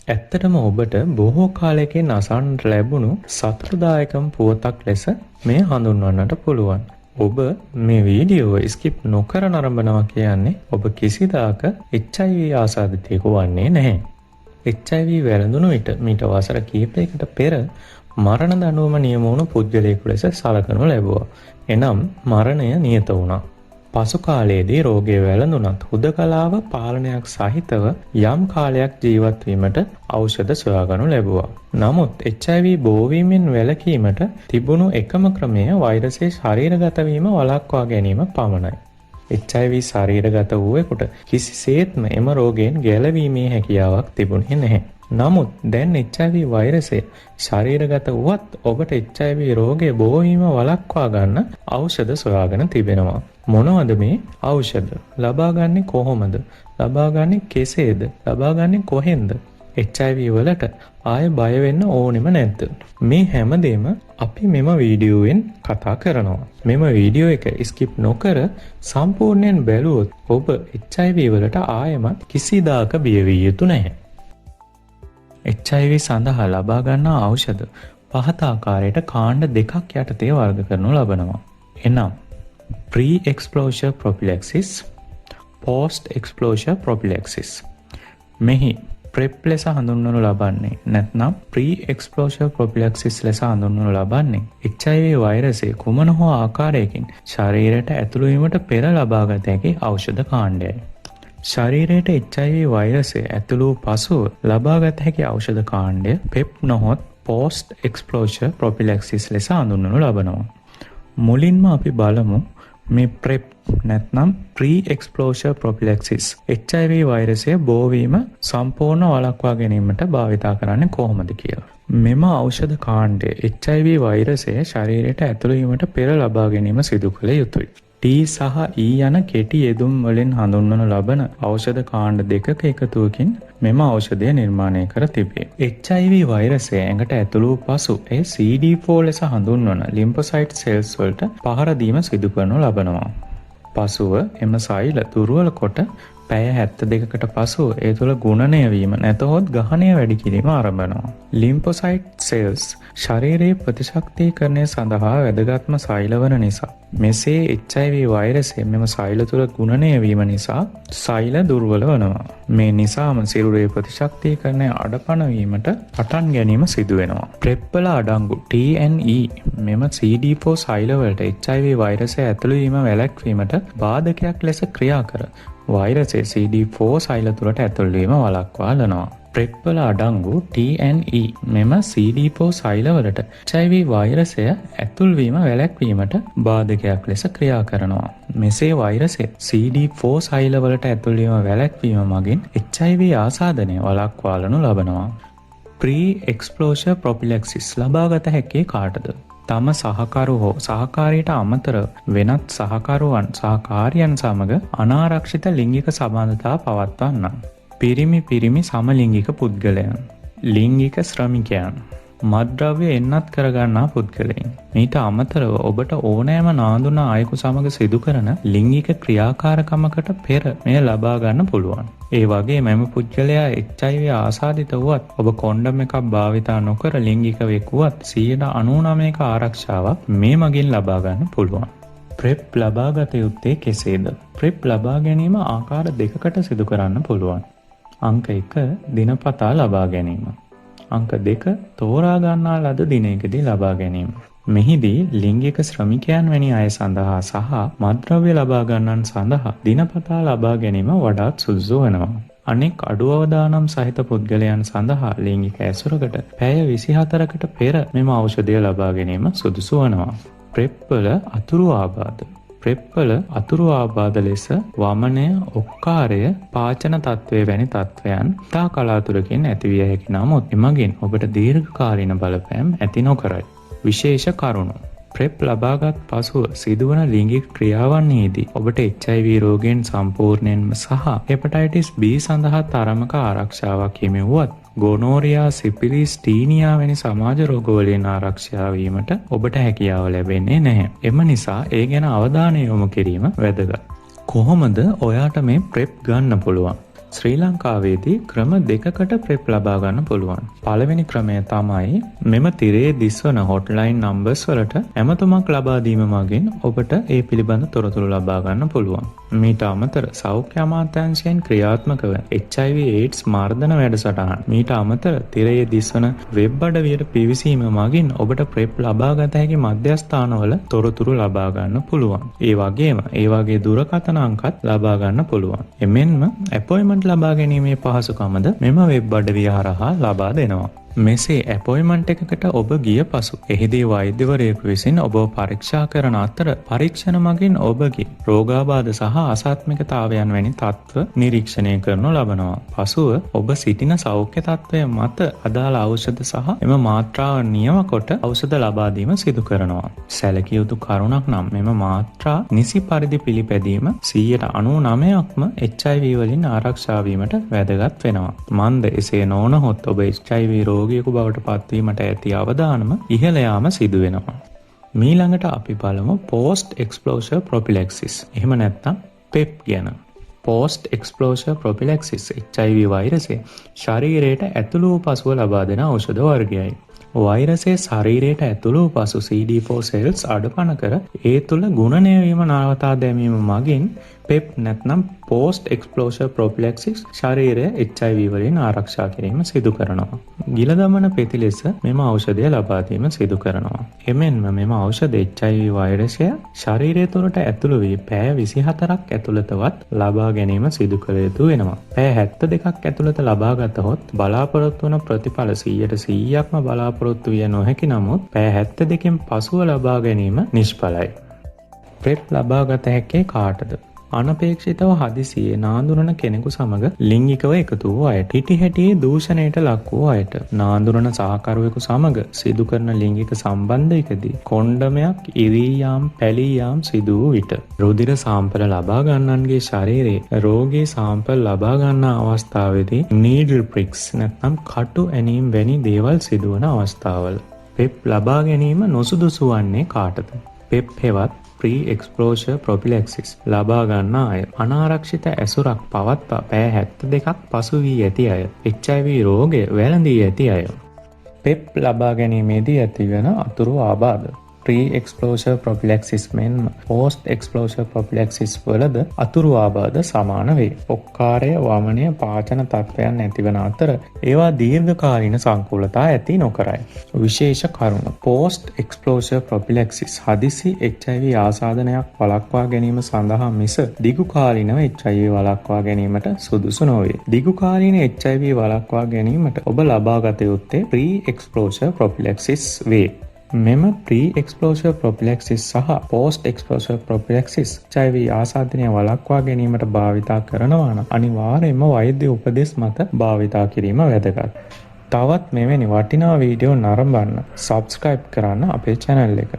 ඇත්තටම ඔබට බොහෝ කාලයකින් අසන්නට ලැබුණු සතුටුදායකම පුවතක් ලෙස මේ හඳුන්වන්නට පුළුවන්. ඔබ මේ වීඩියෝ ස්කිප් නොකර නරඹනවා කියන්නේ ඔබ කිසිදාක HIV ආසාදිතයෙකු වන්නේ නැහැ. HIV වැළඳුණු විට මීට වසර කිහිපයකට පෙර මරණ දඬුවම නියම වුණු පුද්ගලයෙකු ලෙස සලකනු ලැබුවා. එනම් මරණය නියත වුණා. පසු කාලයේදී රෝගය වැළඳුණත් හුදකලාව පාලනයක් සහිතව යම් කාලයක් ජීවත් වීමට ඖෂධ සොයාගනු ලැබුවා. නමුත් HIV බෝවීමෙන් වැළකීමට තිබුණු එකම ක්‍රමය වෛරසයේ ශරීරගත වීම වළක්වා ගැනීම පමණයි. HIV ශරීරගත වූවෙකුට කිසිසේත්ම එම රෝගයෙන් ගැලවීමේ හැකියාවක් තිබුණේ නැහැ. නමුත් දැන් HIV වෛරසය ශරීරගත වුවත් ඔබට HIV රෝගය බෝවීම වළක්වා ගන්න ඖෂධ සොයාගෙන තිබෙනවා. මොනවද මේ ඖෂධ? ලබාගන්නේ කොහොමද? ලබාගන්නේ කෙසේද? ලබාගන්නේ කොහෙන්ද? HIV වලට ආය බය වෙන්න ඕනෙම නැද්ද? මේ හැමදේම අපි මෙම වීඩියෝවෙන් කතා කරනවා. මෙම වීඩියෝ එක ස්කිප් නොකර සම්පූර්ණයෙන් බැලුවොත් ඔබ HIV වලට ආයෙමත් කිසිදාක බිය වී යුතු නැහැ. HIV සඳහා ලබා ගන්නා ඖෂධ පහත ආකාරයට කාණ්ඩ දෙකක් යටතේ වර්ග කරනු ලබනවා. එනම් pre-exposure prophylaxis, post-exposure prophylaxis. මෙහි PrEP ලෙස හඳුන්වනු ලබන්නේ නැත්නම් pre-exposure prophylaxis ලෙස හඳුන්වනු ලබන්නේ HIV වෛරසය කුමන හෝ ආකාරයකින් ශරීරයට ඇතුළු වීමට පෙර ලබාගත හැකි ඖෂධ කාණ්ඩයයි. ශරීරයට HIV වෛරසය ඇතුළු පසුව ලබාගත හැකි ඖෂධ කාණ්ඩය PEP නොහොත් post-exposure prophylaxis ලෙස හඳුන්වනු ලබනවා. මුලින්ම අපි බලමු මේ PrEP නැත්නම් pre-exposure prophylaxis HIV වෛරසය බෝවීම සම්පූර්ණ වළක්වා ගැනීමට භාවිතා කරන්නේ කොහොමද කියලා. මෙම ඖෂධ කාණ්ඩය HIV වෛරසය ශරීරයට ඇතුළු වීමට පෙර ලබා ගැනීම සිදු කළ යුතුයි. T සහ E යන කෙටි යෙදුම් වලින් හඳුන්වනු ලබන ඖෂධ කාණ්ඩ දෙකක එකතුවකින් මෙම ඖෂධය නිර්මාණය කර තිබේ. HIV වෛරසය ඇඟට ඇතුළු වූ පසු එය CD4 ලෙස හඳුන්වන ලිම්ෆොසයිට් සෙල්ස් වලට පහර දීම සිදු කරනු ලබනවා. පසුව එම සෛල දුර්වල කොට පැය 72කට පසුව ඒ තුළ ගුණනය වීම නැතහොත් ගහණය වැඩි කිරීම ආරම්භ වෙනවා. ලිම්ෆොසයිට් සෙල්ස් ශරීරයේ ප්‍රතිශක්තිකරණය සඳහා වැදගත්ම සෛල වන නිසා මෙසේ HIV වෛරසය මෙම සෛල තුළ ගුණනය වීම නිසා සෛල දුර්වල වනවා. මේ නිසාම සිරුරේ ප්‍රතිශක්තිකරණය අඩපණ වීමට පටන් ගැනීම සිදු වෙනවා. PrEP වල අඩංගු TNE මෙම CD4 සෛල වලට HIV වෛරසය ඇතුළු වීම වැළැක්වීමට බාධකයක් ලෙස ක්‍රියා කර වෛරසය CD4 සෛල තුළට ඇතුල් වීම වළක්වා ගන්නවා. PrEP වල අඩංගු TNE මෙම CD4 සෛල වලට HIV වෛරසය ඇතුල් වීම වැළැක්වීමට බාධකයක් ලෙස ක්‍රියා කරනවා. මෙසේ වෛරසය CD4 සෛල වලට ඇතුල් වීම වැළැක්වීම මගින් HIV ආසාදනය වළක්වා ගනු ලබනවා. pre-exposure prophylaxis ලබාගත හැකි කාටද? තම සහකරු හෝ සහකාරියට අමතර වෙනත් සහකරුවන් සහකාරියන් සමග අනාරක්ෂිත ලිංගික සම්බන්ධතා පවත්වන්න. පිරිමි සමලිංගික පුද්ගලයන්, ලිංගික ශ්‍රමිකයන්, මත්ද්‍රව්‍ය එන්නත් කරගන්නා පුද්ගලයන්. මීට අමතරව ඔබට ඕනෑම නාඳුන අයෙකු සමග සිදු කරන ලිංගික ක්‍රියාකාරකමකට පෙර මෙය ලබා ගන්න පුළුවන්. ඒ වගේ මෙම පුද්ගලයා HIV ආසාදිත වුවත් ඔබ කොන්ඩම් එකක් භාවිතා නොකර ලිංගික වෙකුවත් 99%ක ආරක්ෂාවක් මේ මගින් ලබා ගන්න පුළුවන්. PrEP ලබාගත යුත්තේ කෙසේද? PrEP ලබා ගැනීම ආකාර දෙකකට සිදු කරන්න පුළුවන්. අංක 1 දිනපතා ලබා ගැනීම. අංක 2 තෝරා ගන්නා ලද දිනයකදී ලබා ගැනීම. මෙහිදී ලිංගික ශ්‍රමිකයන් වැනි අය සඳහා සහ මත්ද්‍රව්‍ය ලබා ගන්නන් සඳහා දිනපතා ලබා ගැනීම වඩාත් සුදුසු වෙනවා. අනෙක් අඩු අවදානම් සහිත පුද්ගලයන් සඳහා ලිංගික ඇසුරකට පැය 24කට පෙර මෙම ඖෂධය ලබා ගැනීම සුදුසු වෙනවා. PrEP වල අතුරු ආබාධ. PrEP වල අතුරු ආබාධ ලෙස වමනය, ඔක්කාරය, පාචන තත්ත්වය වැනි තත්ත්වයන් තා කලාතුරකින් ඇතිවිය හැකි නමුත් එමගින් ඔබට දීර්ඝකාලීන බලපෑම් ඇති නොකරයි. විශේෂ කරුණු. PrEP ලබාගත් පසුව සිදුවන ලිංගික ක්‍රියාවන්හිදී ඔබට HIV රෝගයෙන් සම්පූර්ණයෙන්ම සහ හෙපටයිටිස් B සඳහා තරමක ආරක්ෂාවක් හිමිවුවත් ගොනෝරියා, සිපිලිස්, ටීනියා වැනි සමාජ රෝගවලින් ආරක්ෂා වීමට ඔබට හැකියාව ලැබෙන්නේ නැහැ. එම නිසා ඒ ගැන අවධානය යොමු කිරීම වැදගත්. කොහොමද ඔයාට මේ PrEP ගන්න පුළුවන්? ශ්‍රී ලංකාවේදී ක්‍රම දෙකකට ප්‍රෙප් ලබා ගන්න පුළුවන්. පළවෙනි ක්‍රමය තමයි මෙම තිරයේ දිස්වන හොට්ලයින් නම්බර්ස් වලට ඇමතුමක් ලබා දීම මගින් ඔබට ඒ පිළිබඳ තොරතුරු ලබා ගන්න පුළුවන්. මීට අමතර සෞඛ්‍ය අමාත්‍යාංශයෙන් ක්‍රියාත්මක වන HIV/AIDS මර්ධන වැඩසටහන්. මීට අමතර තිරයේ දිස්වන වෙබ් අඩවියට පිවිසීම මගින් ඔබට ප්‍රෙප් ලබා ගත හැකි මධ්‍යස්ථානවල තොරතුරු ලබා ගන්න පුළුවන්. ඒ වගේම ඒ වගේ දුරකථන අංකත් ලබා ගන්න පුළුවන්. එමෙන්ම අපොයින්ට්මන්ට් ලබා ගැනීමේ පහසුකමද මෙම වෙබ් අඩවිය හරහා ලබා දෙනවා. මෙසේ අපොයින්ට්මන්ට් එකකට ඔබ ගිය පසු එහිදී වෛද්‍යවරයෙකු විසින් ඔබව පරීක්ෂා කරන අතර පරීක්ෂණ මගින් ඔබගේ රෝගාබාධ සහ අසාත්මිකතාවයන් වැනි තත්ත්ව නිරීක්ෂණය කරනු ලබනවා. පසුව ඔබ සිටින සෞඛ්‍ය තත්ත්වය මත අදාළ ఔෂධ සහ එම මාත්‍රාව නියම කොට ඖෂධ ලබා දීම සිදු කරනවා. සැලකිය යුතු කරුණක් නම් මෙම මාත්‍රා නිසි පරිදි පිළිපැදීම 99%ක්ම HIV වලින් ආරක්ෂා වීමට වැදගත් වෙනවා. මන්ද එසේ නොවනහොත් ඔබ HIV රෝගියෙකු බවට පත්වීමට ඇති අවදානම ඉහළ යාම සිදු වෙනවා. මීළඟට අපි බලමු post exposure prophylaxis. එහෙම නැත්නම් PEP ගැන. post exposure prophylaxis HIV වෛරසය ශරීරයට ඇතුළු වූ පසුව ලබා දෙන ඖෂධ වර්ගයයි. වෛරසය ශරීරයට ඇතුළු වූ පසු CD4 cells අඩපණ කර ඒ තුළ ගුණණය වීම නවතා දැමීම මගින් PEP නැත්නම් post exposure prophylaxis ශරීරය HIV වලින් ආරක්ෂා කිරීම සිදු කරනවා. ගිල දමන පෙති ලෙස මෙම ඖෂධය ලබා දීම සිදු කරනවා. එමෙන්ම මෙම ඖෂධ HIV වෛරසය ශරීරය තුළට ඇතුළු වී පැය 24ක් ඇතුළතවත් ලබා ගැනීම සිදු කළ යුතු වෙනවා. පැය 72ක් ඇතුළත ලබා ගතහොත් බලාපොරොත්තු වන ප්‍රතිඵල 100%ක්ම බලාපොරොත්තු විය නොහැකි නමුත් පැය 72කින් පසුව ලබා ගැනීම නිෂ්ඵලයි. PrEP ලබා ගත හැක්කේ කාටද? අනපේක්ෂිතව හදිසියේ නාඳුනන කෙනෙකු සමග ලිංගිකව එකතු වූ අයට, හිටිහැටියේ දූෂණයට ලක් වූ අයට, නාඳුනන සහකරුවෙකු සමග සිදු කරන ලිංගික සම්බන්ධයකදී කොණ්ඩමයක් ඉරී යාම් පැලී යාම් සිදු වූ විට, රුධිර සාම්පල ලබා ගන්නන්ගේ ශරීරයේ රෝගී සාම්පල් ලබා ගන්නා අවස්ථාවේදී needle pricks නැත්නම් කටු ඇනීම් වැනි දේවල් සිදුවන අවස්ථාවල PEP ලබා ගැනීම නොසුදුසු වන්නේ කාටද? PEP හෙවත් pre-exposure prophylaxis ලබා ගන්නා අය, අනාරක්ෂිත ඇසුරක් පවත්වා පැය 72ක් පසු වී ඇති අය, HIV රෝගය වැළඳී ඇති අය. PEP ලබා ගැනීමේදී ඇතිවන අතුරු ආබාධ. pre-exposure prophylaxis මෙන්ම post-exposure prophylaxis වලද අතුරු ආබාධ සමාන වේ. ඔක්කාරය, වමනය, පාචන තත්ත්වයන් ඇතිවන අතර ඒවා දීර්ඝකාලීන සංකූලතා ඇති නොකරයි. විශේෂ කරුණ. post-exposure prophylaxis හදිසි HIV ආසාදනයක් වළක්වා ගැනීම සඳහා මිස දිගුකාලීනව HIV වළක්වා ගැනීමට සුදුසු නොවේ. දිගුකාලීන HIV වළක්වා ගැනීමට ඔබ ලබා ගත යුත්තේ pre-exposure prophylaxis වේ. මෙම pre-exposure prophylaxis සහ post-exposure prophylaxis HIV ආසාදනය වළක්වා ගැනීමට භාවිතා කරනවා නම් අනිවාර්යයෙන්ම වෛද්‍ය උපදෙස් මත භාවිතා කිරීම වැදගත්. තවත් මෙවැනි වටිනා වීඩියෝ නරඹන්න subscribe කරන්න අපේ channel එක.